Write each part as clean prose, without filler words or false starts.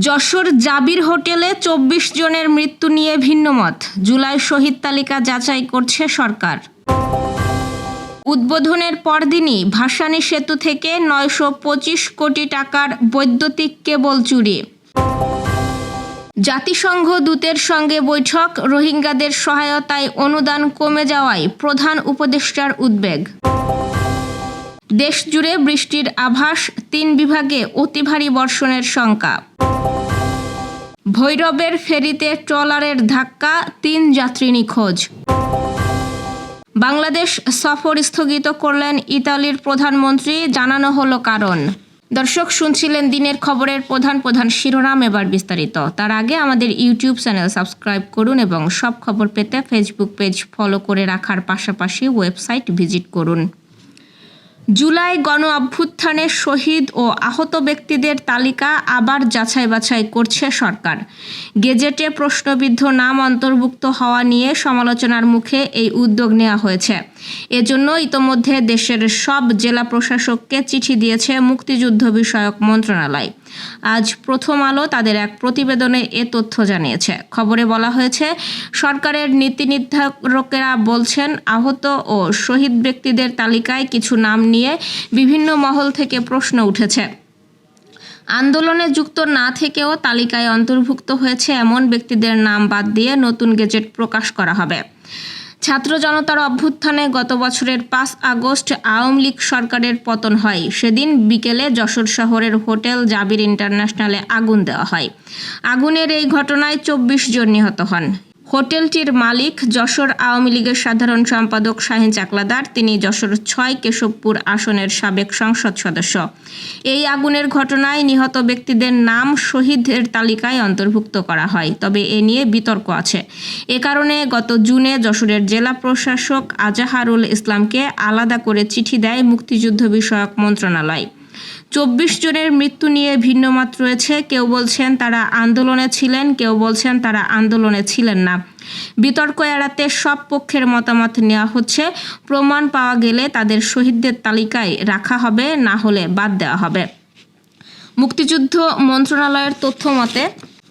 যশোর জাবির হোটেলে ২৪ জনের মৃত্যু নিয়ে ভিন্নমত। জুলাই শহীদ তালিকা যাচাই করছে সরকার। উদ্বোধনের পরদিনই ভাসানী সেতু থেকে ৯২৫ কোটি টাকার বৈদ্যুতিক কেবল চুরি। জাতিসংঘ দূতের সঙ্গে বৈঠক, রোহিঙ্গাদের সহায়তায় অনুদান কমে যাওয়ায় প্রধান উপদেষ্টার উদ্বেগ। দেশজুড়ে বৃষ্টির আভাস, ৩ বিভাগে অতি ভারী বর্ষণের শঙ্কা। ভৈরবের ফেরিতে ট্রলারের ধাক্কা, ৩ যাত্রী নিখোঁজ। বাংলাদেশ সফর স্থগিত করলেন ইতালির প্রধানমন্ত্রী, জানানো হলো কারণ। দর্শক, শুনছিলেন দিনের খবরের প্রধান শিরোনাম, এবার বিস্তারিত। তার আগে আমাদের ইউটিউব চ্যানেল সাবস্ক্রাইব করুন এবং সব খবর পেতে ফেসবুক পেজ ফলো করে রাখার পাশাপাশি ওয়েবসাইট ভিজিট করুন। জুলাই গণ অভ্যুত্থানে শহীদ ও আহত ব্যক্তিদের তালিকা আবার যাচাই বাছাই করছে সরকার। গেজেটে প্রশ্নবিদ্ধ নাম অন্তর্ভুক্ত হওয়া নিয়ে সমালোচনার মুখে এই উদ্যোগ নেওয়া হয়েছে। এজন্য ইতোমধ্যে দেশের সব জেলা প্রশাসককে চিঠি দিয়েছে মুক্তিযুদ্ধ বিষয়ক মন্ত্রণালয়। আজ প্রথম আলো তাদের এক প্রতিবেদনে এ তথ্য জানিয়েছে। খবরে বলা হয়েছে, সরকারের নীতি নির্ধারকেরা বলছেন, আহত ও শহীদ ব্যক্তিদের তালিকায় কিছু নাম নিয়ে বিভিন্ন মহল থেকে প্রশ্ন উঠেছে। আন্দোলনে যুক্ত না থেকেও তালিকায় অন্তর্ভুক্ত হয়েছে এমন ব্যক্তিদের নাম বাদ দিয়ে নতুন গেজেট প্রকাশ করা হবে। ছাত্র জনতার অভ্যুত্থানে গত বছরের ৫ আগস্ট আওয়ামী লীগ সরকারের পতন হয়। সেদিন বিকেলে যশোর শহরের হোটেল জাবির ইন্টারন্যাশনালে আগুন দেওয়া হয়। আগুনের এই ঘটনায় ২৪ জন নিহত হন। হোটেলটির মালিক যশোর আওয়ামী লীগের সাধারণ সম্পাদক শাহীন চাকলাদার। তিনি যশোর ৬ কেশবপুর আসনের সাবেক সংসদ সদস্য। এই আগুনের ঘটনায় নিহত ব্যক্তিদের নাম শহীদের তালিকায় অন্তর্ভুক্ত করা হয়, তবে এ নিয়ে বিতর্ক আছে। এ কারণে গত জুনে যশোরের জেলা প্রশাসক আজাহারুল ইসলামকে আলাদা করে চিঠি দেয় মুক্তিযুদ্ধ বিষয়ক মন্ত্রণালয়। ২৪ জনের মৃত্যু নিয়ে ভিন্নমত রয়েছে। কেউ বলছেন তারা আন্দোলনে ছিলেন, কেউ বলছেন তারা আন্দোলনে ছিলেন না। বিতর্ক এড়াতে সব পক্ষের মতামত নেওয়া হচ্ছে। প্রমাণ পাওয়া গেলে তাদের শহীদদের তালিকায় রাখা হবে, না হলে বাদ দেওয়া হবে। মুক্তিযুদ্ধ মন্ত্রণালয়ের তথ্য মতে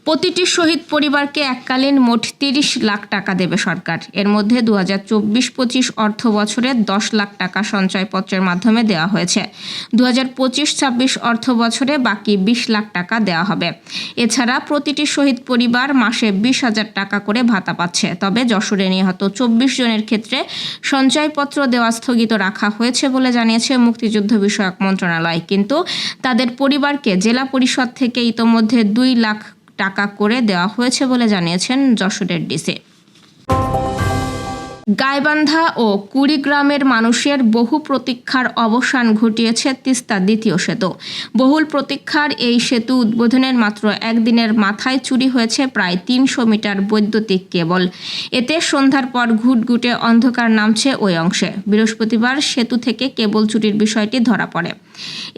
প্রতিটি শহীদ পরিবারকে এককালীন মোট ৩০ লাখ টাকা দেবে সরকার। এর মধ্যে ২০২৪-২৫ অর্থ বছরে ১০ লাখ টাকা সঞ্চয়পত্রের মাধ্যমে দেওয়া হয়েছে। ২০২৫-২৬ অর্থ বছরে বাকি ২০ লাখ টাকা দেওয়া হবে। এছাড়া প্রতিটি শহীদ পরিবার মাসে ২০,০০০ টাকা করে ভাতা পাচ্ছে। তবে যশোরে নিহত ২৪ জনের ক্ষেত্রে সঞ্চয়পত্র দেওয়া স্থগিত রাখা হয়েছে বলে জানিয়েছে মুক্তিযুদ্ধ বিষয়ক মন্ত্রণালয়। কিন্তু তাদের পরিবারকে জেলা পরিষদ থেকে ইতোমধ্যে ২ লাখ টাকা করে দেওয়া হয়েছে বলে জানিয়েছেন যশোরের ডিসি। গাইবান্ধা ও কুড়িগ্রামের মানুষের বহু প্রতীক্ষার অবসান ঘটিয়েছে তিস্তা দ্বিতীয় সেতু। বহুল প্রতীক্ষার এই সেতু উদ্বোধনের মাত্র একদিনের মাথায় চুরি হয়েছে প্রায় ৩০০ মিটার বৈদ্যুতিক কেবল। এতে সন্ধ্যার পর ঘুটঘুটে অন্ধকার নামছে ওই অংশে। বৃহস্পতিবার সেতু থেকে কেবল চুরির বিষয়টি ধরা পড়ে।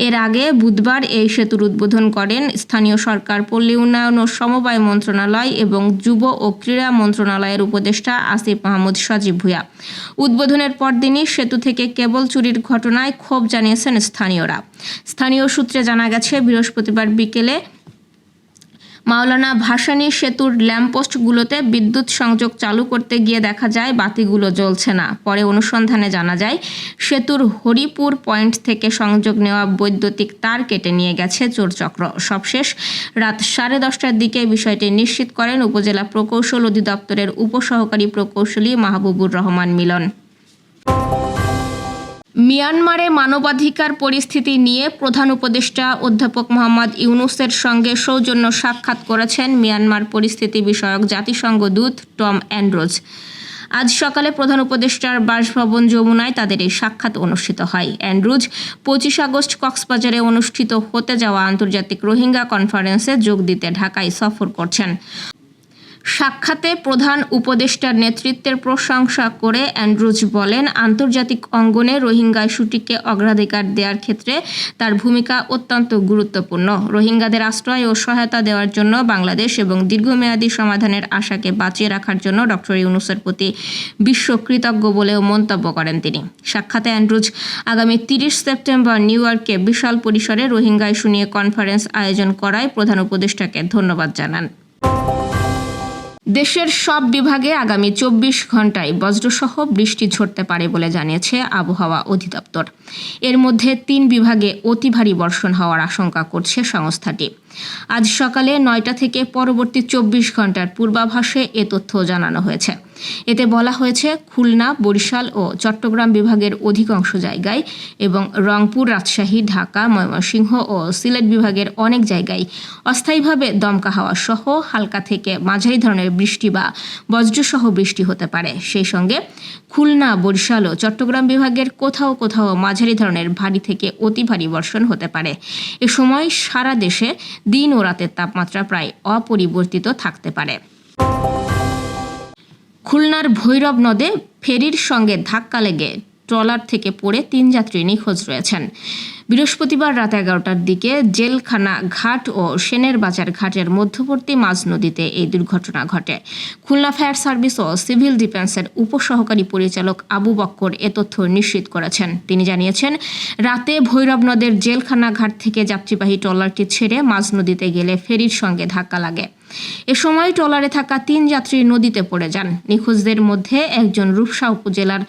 এর আগে বুধবার এই সেতুর উদ্বোধন করেন স্থানীয় সরকার, পল্লী উন্নয়ন ও সমবায় মন্ত্রণালয় এবং যুব ও ক্রীড়া মন্ত্রণালয়ের উপদেষ্টা আসিফ মাহমুদ সজীব ভূঁইয়া। উদ্বোধনের পরদিনই সেতু থেকে কেবল চুরির ঘটনায় ক্ষোভ জানিয়েছেন স্থানীয়রা। স্থানীয় সূত্রে জানা গেছে, বৃহস্পতিবার বিকেলে মাওলানা ভাসানী সেতুর ল্যাম্পপোস্টগুলোতে বিদ্যুৎ সংযোগ চালু করতে গিয়ে দেখা যায় বাতিগুলো জ্বলছে না। পরে অনুসন্ধানে জানা যায়, সেতুর হরিপুর পয়েন্ট থেকে সংযোগ নেওয়া বৈদ্যুতিক তার কেটে নিয়ে গেছে চোরচক্র। সবশেষ রাত 10:30টার দিকে বিষয়টি নিশ্চিত করেন উপজেলা প্রকৌশল অধিদপ্তরের উপসহকারী প্রকৌশলী মাহবুবুর রহমান মিলন। মিয়ানমারে মানবাধিকার পরিস্থিতি নিয়ে প্রধান উপদেষ্টা অধ্যাপক মোহাম্মদ ইউনূসের সঙ্গে সৌজন্য সাক্ষাৎ করেছেন মিয়ানমার পরিস্থিতি বিষয়ক জাতিসংঘ দূত টম অ্যান্ড্রুজ। আজ সকালে প্রধান উপদেষ্টার বাসভবন যমুনায় তাদের এই সাক্ষাৎ অনুষ্ঠিত হয়। অ্যান্ড্রুজ 25 আগস্ট কক্সবাজারে অনুষ্ঠিত হতে যাওয়া আন্তর্জাতিক রোহিঙ্গা কনফারেন্সে যোগ দিতে ঢাকায় সফর করছেন। সাক্ষাতে প্রধান উপদেষ্টার নেতৃত্বের প্রশংসা করে অ্যান্ড্রুজ বলেন, আন্তর্জাতিক অঙ্গনে রোহিঙ্গা ইস্যুটিকে অগ্রাধিকার দেওয়ার ক্ষেত্রে তার ভূমিকা অত্যন্ত গুরুত্বপূর্ণ। রোহিঙ্গাদের আশ্রয় ও সহায়তা দেওয়ার জন্য বাংলাদেশ এবং দীর্ঘমেয়াদী সমাধানের আশাকে বাঁচিয়ে রাখার জন্য ডক্টর ইউনূসের প্রতি বিশ্ব কৃতজ্ঞ বলেও মন্তব্য করেন তিনি। সাক্ষাতে অ্যান্ড্রুজ আগামী 30 সেপ্টেম্বর নিউ ইয়র্কে বিশাল পরিসরে রোহিঙ্গা ইস্যু নিয়ে কনফারেন্স আয়োজন করায় প্রধান উপদেষ্টাকে ধন্যবাদ জানান। দেশের সব বিভাগে আগামী 24 ঘন্টায় বজ্রসহ বৃষ্টি ঝরতে পারে বলে জানিয়েছে আবহাওয়া অধিদপ্তর। এর মধ্যে 3 বিভাগে অতি ভারী বর্ষণ হওয়ার আশঙ্কা করছে সংস্থাটি। আজ সকালে 9টা থেকে পরবর্তী 24 ঘন্টার পূর্বাভাসে এ তথ্য জানানো হয়েছে। এতে বলা হয়েছে, খুলনা, বরিশাল ও চট্টগ্রাম বিভাগের অধিকাংশ জায়গায় এবং রংপুর, রাজশাহী, ঢাকা, ময়মনসিংহ ও সিলেট বিভাগের অনেক জায়গায় অস্থায়ীভাবে দমকা হাওয়া সহ হালকা থেকে মাঝারি ধরনের বৃষ্টি বা বজ্রসহ বৃষ্টি হতে পারে। সেই সঙ্গে খুলনা, বরিশাল ও চট্টগ্রাম বিভাগের কোথাও কোথাও মাঝারি ধরনের ভারী থেকে অতি ভারী বর্ষণ হতে পারে। এ সময় সারা দেশে দিন ও রাতের তাপমাত্রা প্রায় অপরিবর্তিত থাকতে পারে। খুলনার ভৈরব নদে ফেরির সঙ্গে ধাক্কা লেগে ট্রলার থেকে পড়ে 3 যাত্রী নিখোঁজ রয়েছেন। বৃহস্পতিবার রাত 11টার দিকে জেলখানা ঘাট ও সেনের বাজার ঘাটের মধ্যবর্তী মাঝ নদীতে এই দুর্ঘটনা ঘটে। খুলনা ফায়ার সার্ভিস ও সিভিল ডিফেন্সের উপসহকারী পরিচালক আবু বক্কর এ তথ্য নিশ্চিত করেছেন। তিনি জানিয়েছেন, রাতে ভৈরব নদের জেলখানা ঘাট থেকে যাত্রীবাহী ট্রলারটি ছেড়ে মাঝ নদীতে গেলে ফেরির সঙ্গে ধাক্কা লাগে। এ সময় ট্রলারে থাকা 3 যাত্রী নদীতে পড়ে যান। নিখোঁজদের মধ্যে একজন রূপসা উপজেলার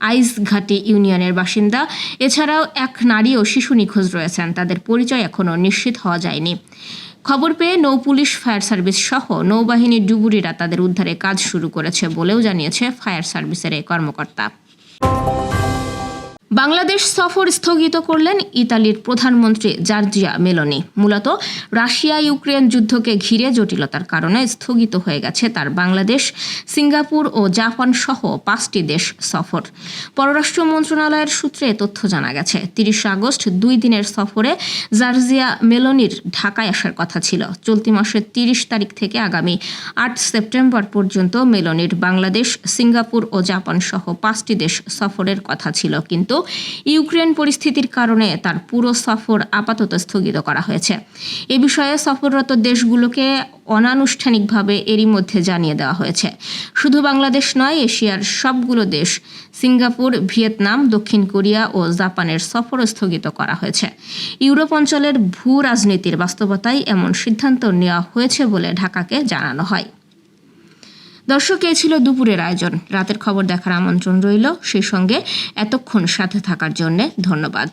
আইসঘাটি ইউনিয়নের বাসিন্দা। এছাড়াও এক নারী ও শিশু নিখোঁজ রয়েছেন। তাদের পরিচয় এখনও নিশ্চিত হওয়া যায়নি। খবর পেয়ে নৌপুলিশ, ফায়ার সার্ভিস সহ নৌবাহিনীর ডুবুরিরা তাদের উদ্ধারে কাজ শুরু করেছে বলেও জানিয়েছে ফায়ার সার্ভিসের এই কর্মকর্তা। বাংলাদেশ সফর স্থগিত করলেন ইতালির প্রধানমন্ত্রী জর্জিয়া মেলোনি। মূলত রাশিয়া ইউক্রেন যুদ্ধকে ঘিরে জটিলতার কারণে স্থগিত হয়ে গেছে তার বাংলাদেশ, সিঙ্গাপুর ও জাপান সহ 5টি দেশ সফর। পররাষ্ট্র মন্ত্রণালয়ের সূত্রে তথ্য জানা গেছে, 30 আগস্ট 2 দিনের সফরে জর্জিয়া মেলোনির ঢাকায় আসার কথা ছিল। চলতি মাসের 30 তারিখ থেকে আগামী 8 সেপ্টেম্বর পর্যন্ত মেলোনির বাংলাদেশ, সিঙ্গাপুর ও জাপান সহ 5টি দেশ সফরের কথা ছিল, কিন্তু ইউক্রেন পরিস্থিতির কারণে তার পুরো সফর আপাতত স্থগিত করা হয়েছে। এ বিষয়ে সফররত দেশগুলোকে অনানুষ্ঠানিকভাবে এরই মধ্যে জানিয়ে দেওয়া হয়েছে। শুধু বাংলাদেশ নয়, এশিয়ার সবগুলো দেশ, সিঙ্গাপুর, ভিয়েতনাম, দক্ষিণ কোরিয়া ও জাপানের সফর স্থগিত করা হয়েছে। ইউরোপ অঞ্চলের ভূ রাজনীতির বাস্তবতায় এমন সিদ্ধান্ত নেওয়া হয়েছে বলে ঢাকাকে জানানো হয়। দর্শক, এই ছিল দুপুরের আয়োজন। রাতের খবর দেখার আমন্ত্রণ রইল। সেই সঙ্গে এতক্ষণ সাথে থাকার জন্য ধন্যবাদ।